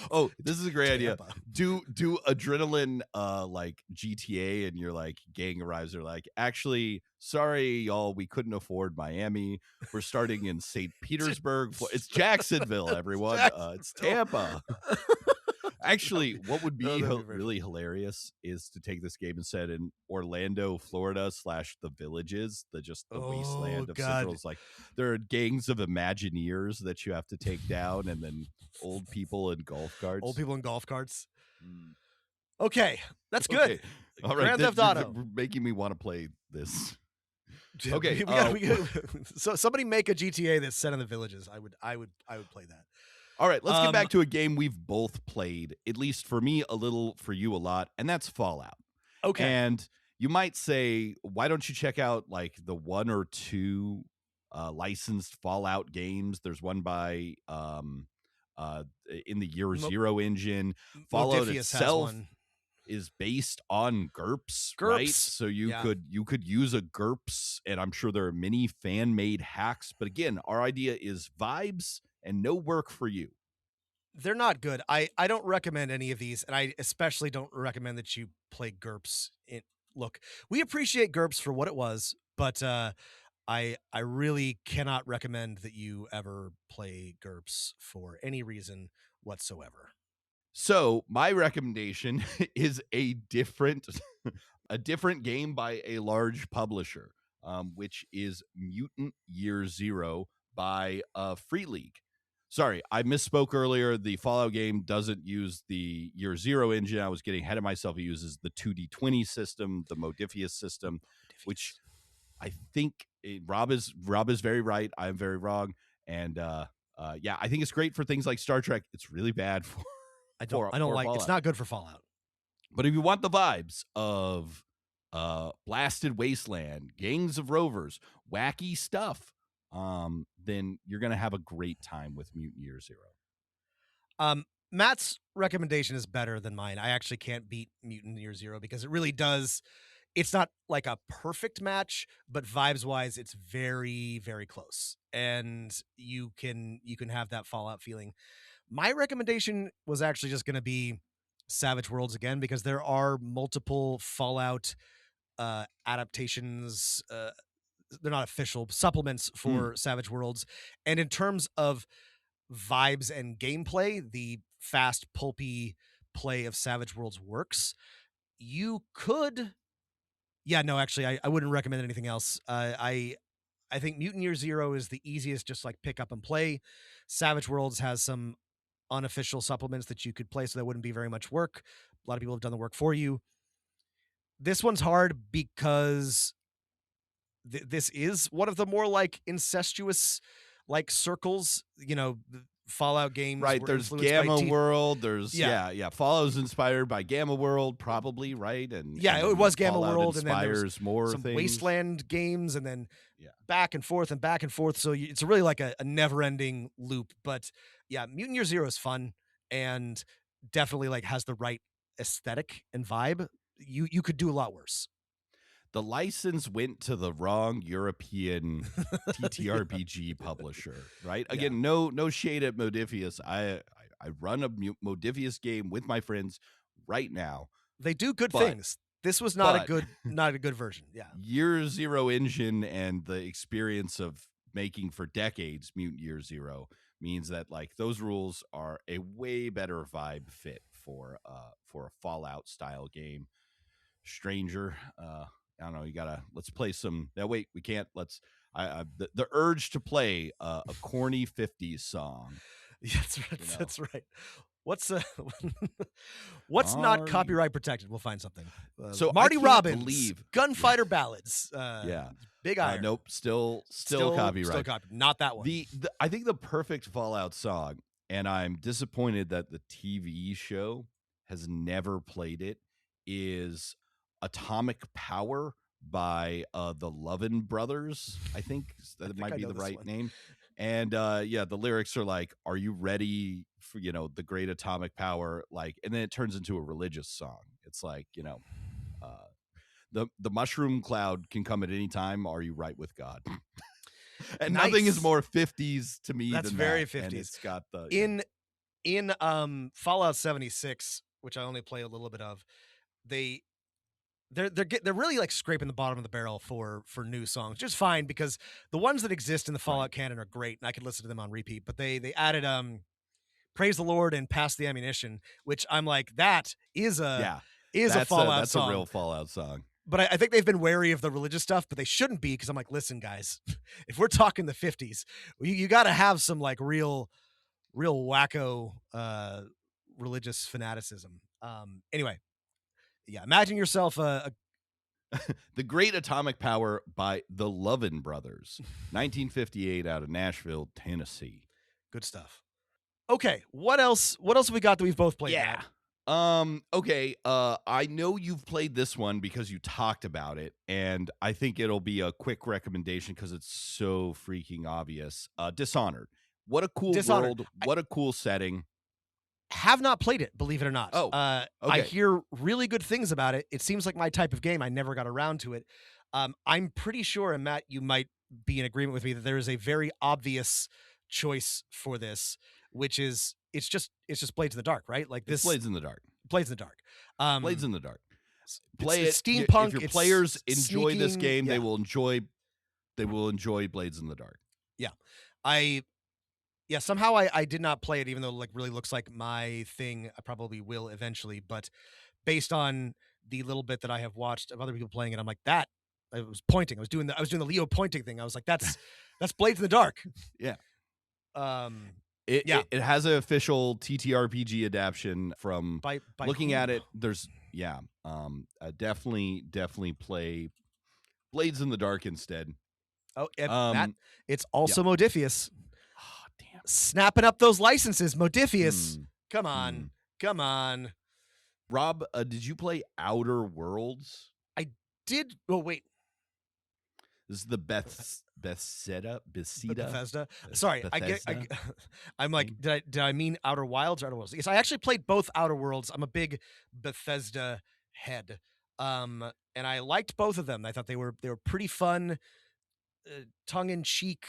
Oh, this is a great idea. Do Adrenaline like GTA, and your like gang arrives. They're like, actually, sorry, y'all, we couldn't afford Miami. We're starting in St. Petersburg. It's Jacksonville, everyone. It's Tampa. Actually, what would be really hilarious is to take this game and set in Orlando, Florida / the Villages, the wasteland of Central. It's like there are gangs of Imagineers that you have to take down, and then old people in golf carts. Okay, that's good. Okay. All right, Grand Theft Auto. You're making me want to play this. Okay, So somebody make a GTA that's set in the Villages. I would play that. All right, let's get back to a game we've both played, at least for me a little, for you a lot, and that's Fallout. Okay. And you might say, why don't you check out like the 1 or 2 licensed Fallout games? There's one by in the Year Zero engine. Fallout Modifius has itself one. is based on GURPS, right? So you could use a GURPS, and I'm sure there are many fan-made hacks. But again, our idea is vibes and no work for you. They're not good. I don't recommend any of these, and I especially don't recommend that you play GURPS. Look, we appreciate GURPS for what it was, but I really cannot recommend that you ever play GURPS for any reason whatsoever. So my recommendation is a different game by a large publisher, which is Mutant Year Zero by Free League. Sorry, I misspoke earlier. The Fallout game doesn't use the Year Zero engine. I was getting ahead of myself. It uses the 2D20 system, the Modifius system, which I think Rob is very right. I'm very wrong. And yeah, I think it's great for things like Star Trek. It's really bad for I don't like Fallout. It's not good for Fallout. But if you want the vibes of blasted wasteland, gangs of rovers, wacky stuff, then you're going to have a great time with Mutant Year Zero. Matt's recommendation is better than mine. I actually can't beat Mutant Year Zero because it really does. It's not like a perfect match, but vibes wise, it's very, very close. And you can have that Fallout feeling. My recommendation was actually just going to be Savage Worlds again, because there are multiple Fallout adaptations. They're not official supplements for Savage Worlds. And in terms of vibes and gameplay, the fast, pulpy play of Savage Worlds works. You could... Yeah, no, actually, I wouldn't recommend anything else. I think Mutant Year Zero is the easiest, just like pick up and play. Savage Worlds has some unofficial supplements that you could play, so that wouldn't be very much work. A lot of people have done the work for you. This one's hard because this is one of the more like incestuous like circles, Fallout games. Right, there's Gamma World, there's Fallout's inspired by Gamma World, probably, right? And it was Gamma Fallout World, and then there's more some things. Wasteland games, and then back and forth and back and forth. So it's really like a never-ending loop. But yeah, Mutant Year Zero is fun and definitely like has the right aesthetic and vibe. You could do a lot worse. The license went to the wrong European TTRPG publisher, right? Again, no shade at Modifius. I run a Modifius game with my friends right now. They do good things. This was not a good version. Yeah. Year Zero engine and the experience of making for decades Mutant Year Zero means that like those rules are a way better vibe fit for a Fallout style game. Stranger, I don't know. Let's play some. Now, wait, we can't. The urge to play a corny 50s song. That's right. That's right. What's not copyright protected? We'll find something. So Marty Robbins, Gunfighter Ballads. Big Iron. Nope. Still copyright. Still copyright. Not that one. I think the perfect Fallout song, and I'm disappointed that the TV show has never played it, is Atomic Power by the Lovin' Brothers. I think that might be the right name. And the lyrics are like, "Are you ready for the great atomic power?" Like, and then it turns into a religious song. It's like the mushroom cloud can come at any time. Are you right with God? And nothing is more 50s to me. That's than very that. 50s. And it's got the in Fallout 76, which I only play a little bit of. They're really like scraping the bottom of the barrel for new songs, which is fine because the ones that exist in the Fallout canon are great and I could listen to them on repeat. But they added Praise the Lord and Pass the Ammunition, which I'm like, that is a Fallout song. That's a real Fallout song. But I think they've been wary of the religious stuff, but they shouldn't be, because I'm like, listen, guys, if we're talking the 50s, you got to have some like real wacko religious fanaticism. Anyway. Yeah, imagine yourself The Great Atomic Power by the Lovin' Brothers, 1958, out of Nashville, Tennessee. Good stuff. Okay, what else have we got that we've both played? Yeah. Matt? Okay. I know you've played this one because you talked about it, and I think it'll be a quick recommendation because it's so freaking obvious. Dishonored. What a cool Dishonored. world. What a cool setting. Have not played it, believe it or not. Oh, I okay. hear really good things about it. It seems like my type of game. I never got around to it. I'm pretty sure, and Matt, you might be in agreement with me, that there is a very obvious choice for this, which is it's just Blades in the Dark, right? Like It's this Blades in the Dark. Blades in the Dark. Blades in the Dark. It's Play it's it. steampunk. If your it's players enjoy this sneaking, game, yeah. they will enjoy Blades in the Dark. Yeah, somehow I did not play it, even though it like really looks like my thing. I probably will eventually, but based on the little bit that I have watched of other people playing it, I'm like that. I was pointing. I was doing the Leo pointing thing. I was like, that's Blades in the Dark. Yeah. Um, It, Yeah. it has an official TTRPG adaptation from by looking whom? at it. There's definitely play Blades in the Dark instead. Oh, and Um, Matt, it's also Modifius. Oh, damn. Snapping up those licenses, Modifius. Mm, Come on, come on. Rob, did you play Outer Worlds? Did wait. This is the Bethesda. Bethesda. Sorry, Bethesda? I'm like, did I mean Outer Wilds or Outer Worlds? Yes, I actually played both Outer Worlds. I'm a big Bethesda head, and I liked both of them. I thought they were pretty fun, tongue in cheek.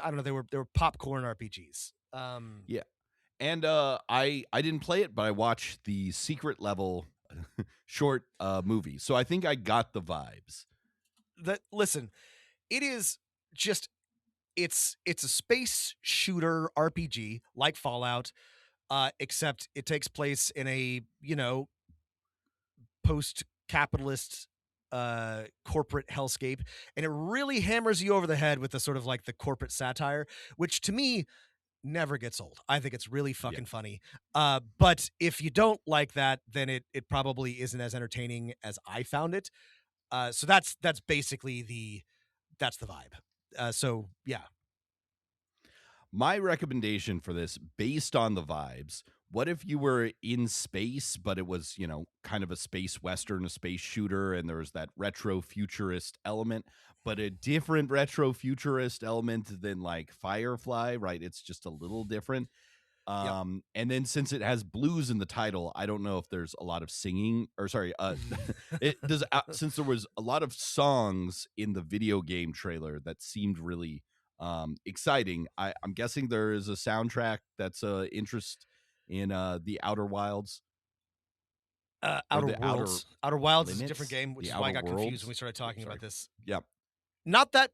I don't know. They were popcorn RPGs. Yeah. And I didn't play it, but I watched the secret level short movie, so I think I got the vibes. Listen, it is just it's a space shooter RPG like Fallout, except it takes place in a post-capitalist corporate hellscape, and it really hammers you over the head with the sort of like the corporate satire, which to me never gets old. I think it's really fucking funny. But if you don't like that, then it probably isn't as entertaining as I found it. So that's basically the vibe. So yeah. My recommendation for this, based on the vibes, what if you were in space, but it was, kind of a space western, a space shooter, and there was that retro futurist element, but a different retro futurist element than like Firefly, right? It's just a little different. And then since it has blues in the title, I don't know if there's a lot of singing, or sorry, it does. Since there was a lot of songs in the video game trailer that seemed really exciting, I'm guessing there is a soundtrack that's interest in the Outer Wilds. Outer Worlds. Outer Wilds is a Limits? different game, which The is why I Outer got confused Worlds? when we started talking Sorry. about this. Yep. Not that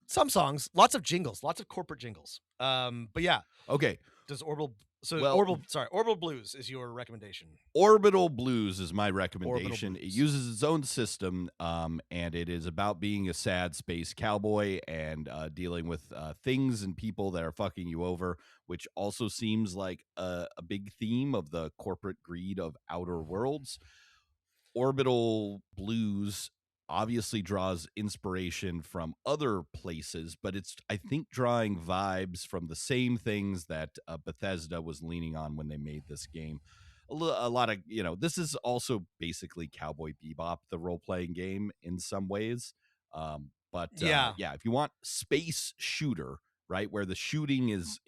some songs, lots of jingles, lots of corporate jingles. But yeah. Okay. Does Orbital Well- Orbital Blues is your recommendation. Orbital Blues is my recommendation. Blues. It uses its own system, and it is about being a sad space cowboy and dealing with things and people that are fucking you over, which also seems like a big theme of the corporate greed of Outer Worlds. Orbital Blues obviously draws inspiration from other places, but it's, I think, drawing vibes from the same things that Bethesda was leaning on when they made this game. A lot of, this is also basically Cowboy Bebop, the role-playing game in some ways. But if you want space shooter, right, where the shooting is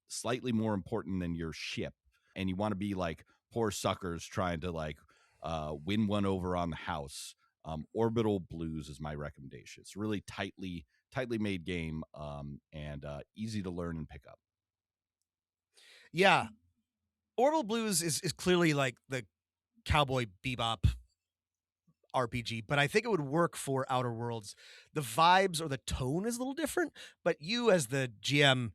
slightly more important than your ship, and you want to be like poor suckers trying to like win one over on the house, Orbital Blues is my recommendation. It's a really tightly made game, and easy to learn and pick up. Yeah. Orbital Blues is clearly like the Cowboy Bebop RPG, but I think it would work for Outer Worlds. The vibes or the tone is a little different, but you as the GM,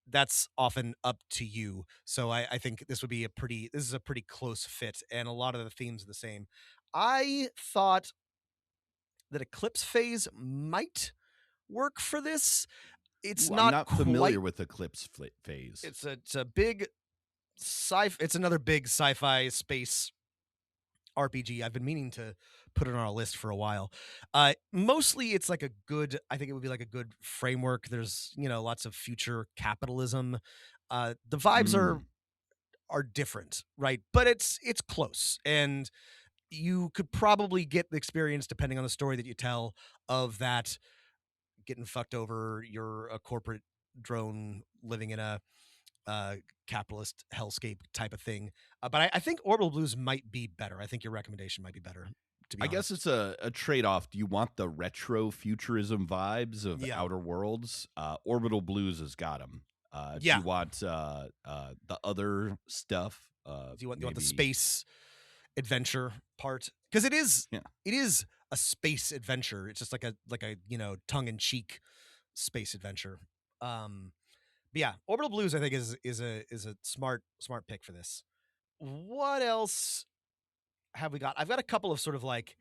that's often up to you. So I think this is a pretty close fit, and a lot of the themes are the same. I thought that Eclipse Phase might work for this. It's Ooh, not I'm not familiar with Eclipse Phase. It's a big it's another big sci-fi space RPG. I've been meaning to put it on our list for a while. Mostly it's like I think it would be like a good framework. There's, lots of future capitalism. The vibes are different, right? But it's close. And you could probably get the experience, depending on the story that you tell, of that getting fucked over. You're a corporate drone living in a capitalist hellscape type of thing. But I think Orbital Blues might be better. I think your recommendation might be better, to be I honest. guess it's a trade-off. Do you want the retro futurism vibes of Yeah. Outer Worlds? Orbital Blues has got them. Do Yeah. you want the other stuff? Do you want maybe, the space adventure part? Because it is a space adventure. It's just like a tongue-in-cheek space adventure. But yeah, Orbital Blues I think is a smart pick for this. What else have we got? I've got a couple of sort of like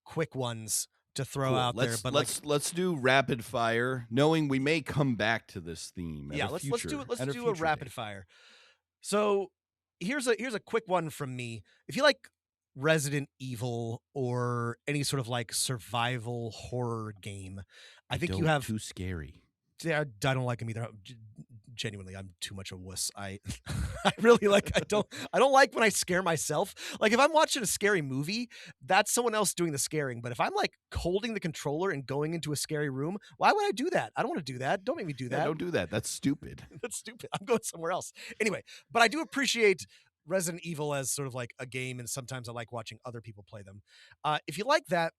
quick ones to throw out there, but let's do rapid fire, knowing we may come back to this theme. let's do a future rapid date. fire. So here's a quick one from me. If you like Resident Evil or any sort of like survival horror game, I think you have too scary. I don't like them either. Genuinely, I'm too much of a wuss. I really I don't like when I scare myself. Like if I'm watching a scary movie, that's someone else doing the scaring. But if I'm like holding the controller and going into a scary room, why would I do that? I don't want to do that. Don't make me do that. Don't do that. That's stupid. That's stupid. I'm going somewhere else. Anyway, but I do appreciate Resident Evil as sort of like a game, and sometimes I like watching other people play them. If you like that,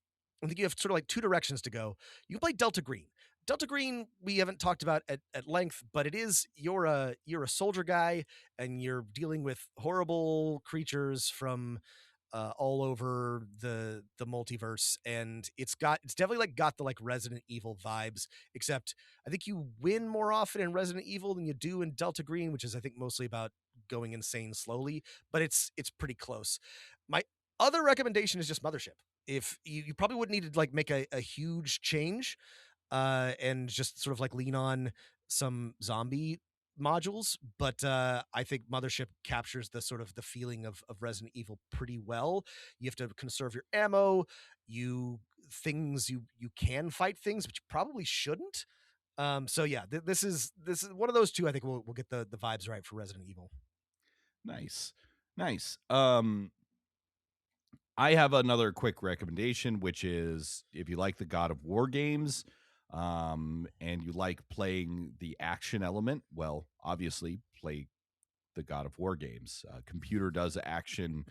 I think you have sort of like two directions to go. You can play Delta Green. Delta Green we haven't talked about at length, but it is you're a soldier guy and you're dealing with horrible creatures from all over the multiverse, and it's definitely like got the like Resident Evil vibes, except I think you win more often in Resident Evil than you do in Delta Green, which is I think mostly about going insane slowly, but it's pretty close. My other recommendation is just Mothership. If you probably wouldn't need to like make a huge change, and just sort of like lean on some zombie modules, but I think Mothership captures the sort of the feeling of Resident Evil pretty well. You have to conserve your ammo. You can fight things, but you probably shouldn't. So yeah, this is one of those two. I think we'll get the vibes right for Resident Evil. Nice. I have another quick recommendation, which is if you like the God of War games, and you like playing the action element, well, obviously play the God of War games. Computer does action,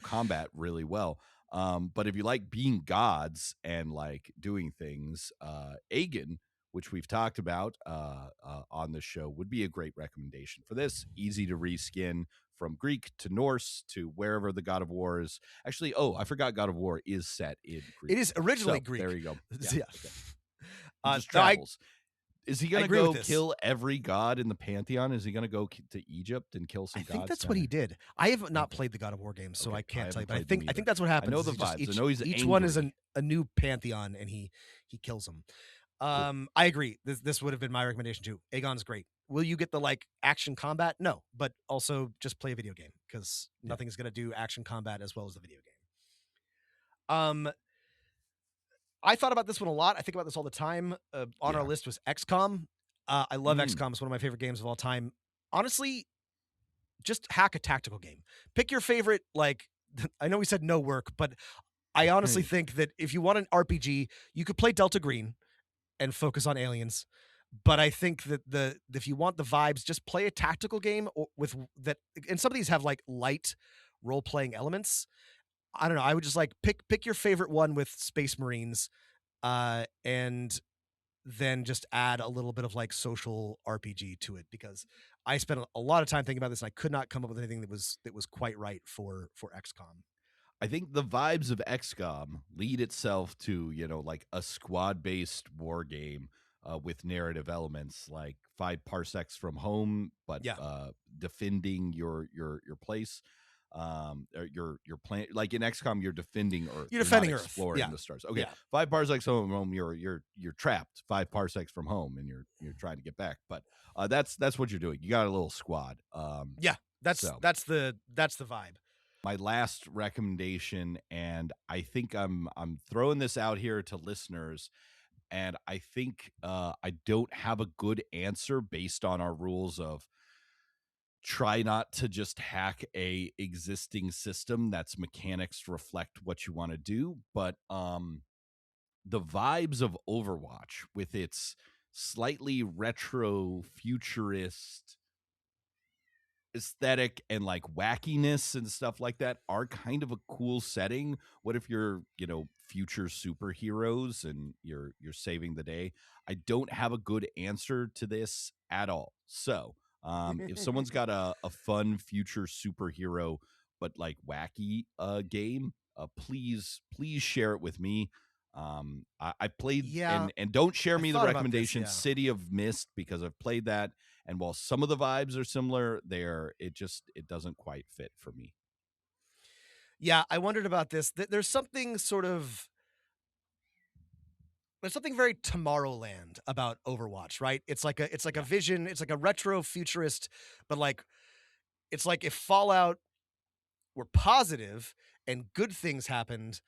combat really well. But if you like being gods and like doing things, Aegon, which we've talked about on the show, would be a great recommendation for this. Easy to reskin from Greek to Norse to wherever the God of War is. Actually, I forgot God of War is set in Greek. It is originally Greek. There you go. Yeah. Okay. Just travels. Is he going to go kill every god in the pantheon? Is he going to go to Egypt and kill some gods? I think that's what he did. I have not played the God of War games, so I can't tell you. But I think that's what happens. I know the vibes. I know he's each one is a new pantheon, and he kills them. Cool. I agree. This would have been my recommendation too. Aegon's great. Will you get the like action combat? No, but also just play a video game because nothing's going to do action combat as well as the video game. I thought about this one a lot. I think about this all the time. On our list was XCOM. I love XCOM. It's one of my favorite games of all time. Honestly, just hack a tactical game. Pick your favorite, like, I know we said no work, but I honestly think that if you want an RPG, you could play Delta Green and focus on aliens. But I think that if you want the vibes, just play a tactical game with that. And some of these have like light role-playing elements. I don't know. I would just like pick your favorite one with Space Marines, and then just add a little bit of like social RPG to it, because I spent a lot of time thinking about this and I could not come up with anything that was quite right for XCOM. I think the vibes of XCOM lead itself to, like a squad-based war game with narrative elements, like 5 parsecs from home, but defending your place. Your plan, like in XCOM, you're defending Earth. You're defending Earth, exploring the stars. Okay, 5 parsecs from home, you're trapped 5 parsecs from home, and you're trying to get back. But that's what you're doing. You got a little squad. That's the vibe. my last recommendation, and I think I'm throwing this out here to listeners, and I think I don't have a good answer based on our rules of try not to just hack a existing system that's mechanics reflect what you want to do, but the vibes of Overwatch with its slightly retro futurist aesthetic and like wackiness and stuff like that are kind of a cool setting. What if you're, future superheroes and you're saving the day? I don't have a good answer to this at all. So, if someone's got a fun future superhero but like wacky game, please share it with me. I played Yeah, and don't share I me the thought about this, recommendation yeah. City of Mist, because I've played that, and while some of the vibes are similar, it doesn't quite fit for me. Yeah, I wondered about this. There's something very Tomorrowland about Overwatch, right? It's like a Yeah. vision, it's like a retro futurist, but like it's like if Fallout were positive and good things happened,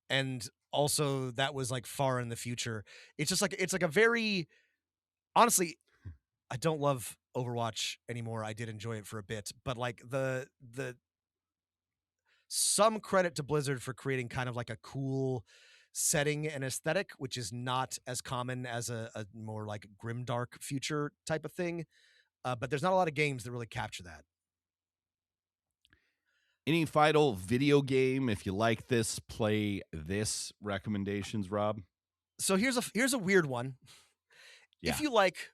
and also that was like far in the future. It's like a very honestly, I don't love Overwatch anymore. I did enjoy it for a bit, but like the some credit to Blizzard for creating kind of like a cool setting and aesthetic, which is not as common as a more like grimdark future type of thing. But there's not a lot of games that really capture that. Any final video game, if you like this, play this recommendations, Rob? So here's a weird one. Yeah. If you like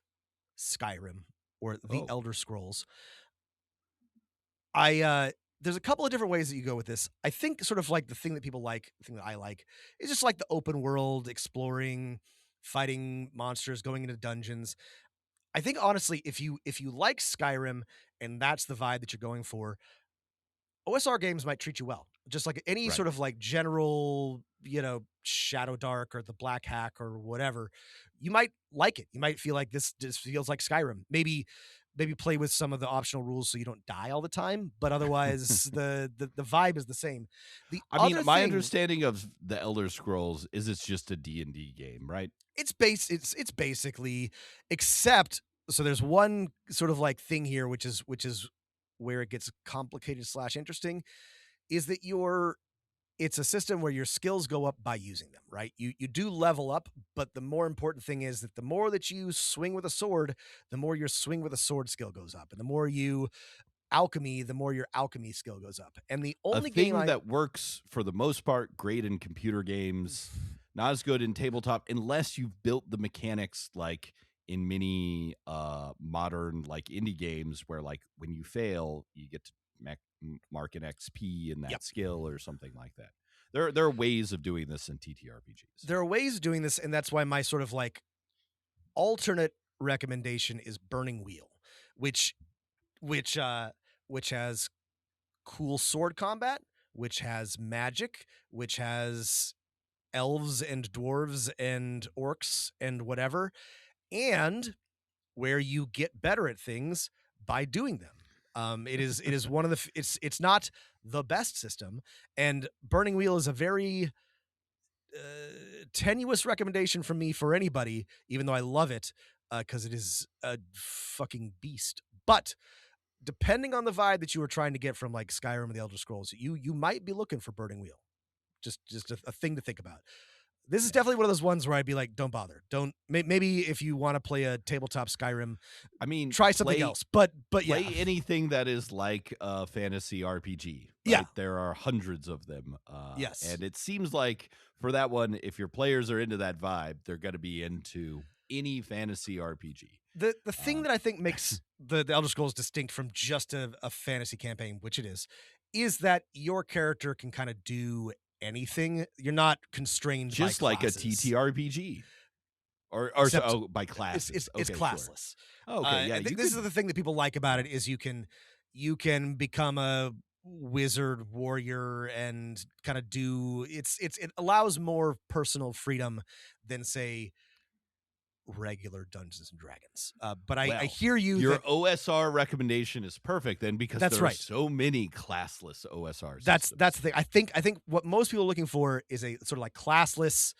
Skyrim or The Oh. Elder Scrolls, there's a couple of different ways that you go with this. I think sort of like the thing that people like, the thing that I like, is just like the open world, exploring, fighting monsters, going into dungeons. I think honestly, if you like Skyrim and that's the vibe that you're going for, OSR games might treat you well. Just like any Right. sort of like general, Shadow Dark or the Black Hack or whatever, you might like it. You might feel like this just feels like Skyrim. Maybe play with some of the optional rules so you don't die all the time, but otherwise the vibe is the same. I mean, my understanding of the Elder Scrolls is it's just a D&D game, right? It's basically, except so there's one sort of like thing here which is where it gets complicated / interesting, is that it's a system where your skills go up by using them, right? You do level up, but the more important thing is that the more that you swing with a sword, the more your swing with a sword skill goes up. And the more you alchemy, the more your alchemy skill goes up. And the A only thing that works for the most part great in computer games, not as good in tabletop, unless you've built the mechanics like in many modern like indie games where like when you fail, you get to mark an XP in that skill or something like that. There are ways of doing this in TTRPGs. There are ways of doing this, and that's why my sort of like alternate recommendation is Burning Wheel, which which has cool sword combat, which has magic, which has elves and dwarves and orcs and whatever, and where you get better at things by doing them. It is one of the it's not the best system, and Burning Wheel is a very tenuous recommendation from me for anybody, even though I love it, because it is a fucking beast. But depending on the vibe that you were trying to get from like Skyrim and the Elder Scrolls, you might be looking for Burning Wheel. Just a thing to think about. This is definitely one of those ones where I'd be like, don't bother. Don't maybe if you want to play a tabletop Skyrim, I mean, try something else. But play anything that is like a fantasy RPG. Right? Yeah, there are hundreds of them. Yes, and it seems like for that one, if your players are into that vibe, they're going to be into any fantasy RPG. The thing that I think makes the Elder Scrolls distinct from just a fantasy campaign, which it is that your character can kind of do anything. You're not constrained just by like classes. a TTRPG. Or by classes. It's classless. Sure. Okay, yeah. This is the thing that people like about it is you can become a wizard warrior and kind of do it allows more personal freedom than say regular Dungeons and Dragons. But I Well, hear you. Your OSR recommendation is perfect then, because That's there right. are so many classless OSR systems. That's the thing. I think what most people are looking for is a sort of like classless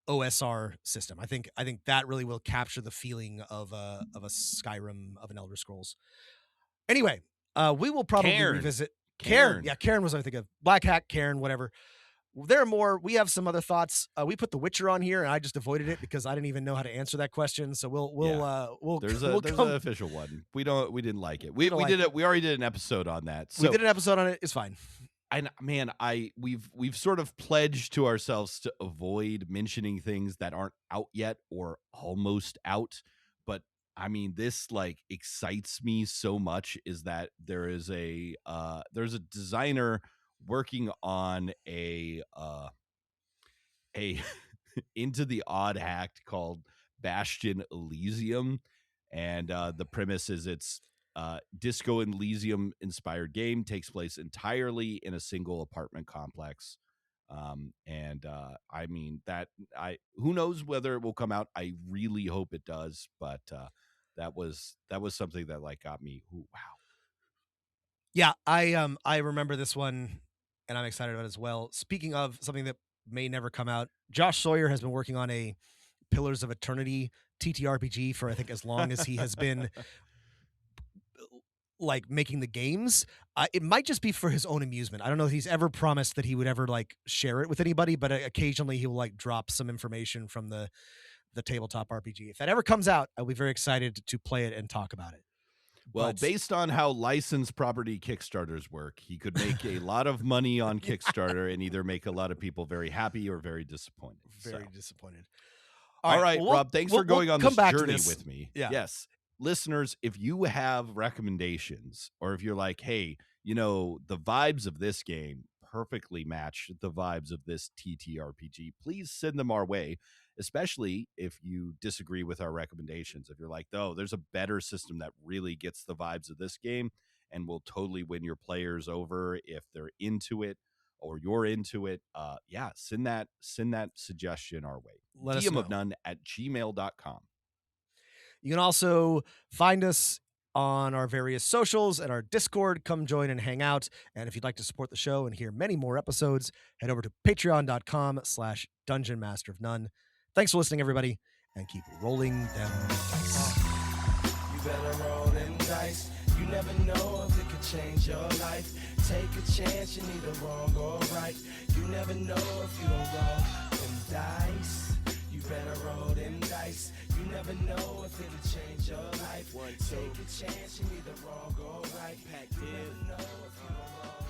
OSR system. I think that really will capture the feeling of a Skyrim, of an Elder Scrolls. Anyway, we will probably Cairn. revisit Cairn. Yeah, Cairn was what I think of. Black Hat, Cairn, whatever. There are more. We have some other thoughts. We put The Witcher on here, and I just avoided it because I didn't even know how to answer that question. So There's we'll an official one. We didn't like it. We don't did like it. We already did an episode on that. So we did an episode on it. It's fine. and man, we've sort of pledged to ourselves to avoid mentioning things that aren't out yet or almost out. But I mean, this like excites me so much, is that there's a designer working on a Into the Odd Act called Bastion Elysium, and the premise is it's Disco Elysium inspired game, takes place entirely in a single apartment complex. I mean, who knows whether it will come out. I really hope it does, but that was something that like got me. Ooh, wow. Yeah, I remember this one, and I'm excited about it as well. Speaking of something that may never come out, Josh Sawyer has been working on a Pillars of Eternity TTRPG for I think as long as he has been like making the games. It might just be for his own amusement. I don't know if he's ever promised that he would ever like share it with anybody, but occasionally he will like drop some information from the tabletop RPG. If that ever comes out, I'll be very excited to play it and talk about it. Well, based on how licensed property Kickstarters work, he could make a lot of money on Kickstarter and either make a lot of people very happy or very disappointed. Very disappointed. All right, well, Rob, thanks for going on this journey this. with me. Yeah. Yes. Listeners, if you have recommendations, or if you're like, hey, you know, the vibes of this game perfectly match the vibes of this TTRPG, please send them our way, especially if you disagree with our recommendations. If you're like, oh, there's a better system that really gets the vibes of this game and will totally win your players over if they're into it or you're into it, send that suggestion our way. Let us know. dmofnone@gmail.com. You can also find us on our various socials and our Discord. Come join and hang out. And if you'd like to support the show and hear many more episodes, head over to patreon.com/Dungeon Master of None. Thanks for listening, everybody, and keep rolling them dice. You better roll them dice. You never know if it could change your life. Take a chance, you're neither wrong or right. You never know if you don't roll them dice. You better roll them dice. You never know if it'll change your life. Take a chance, you're neither wrong or right. Pac Div. You never know if you don't roll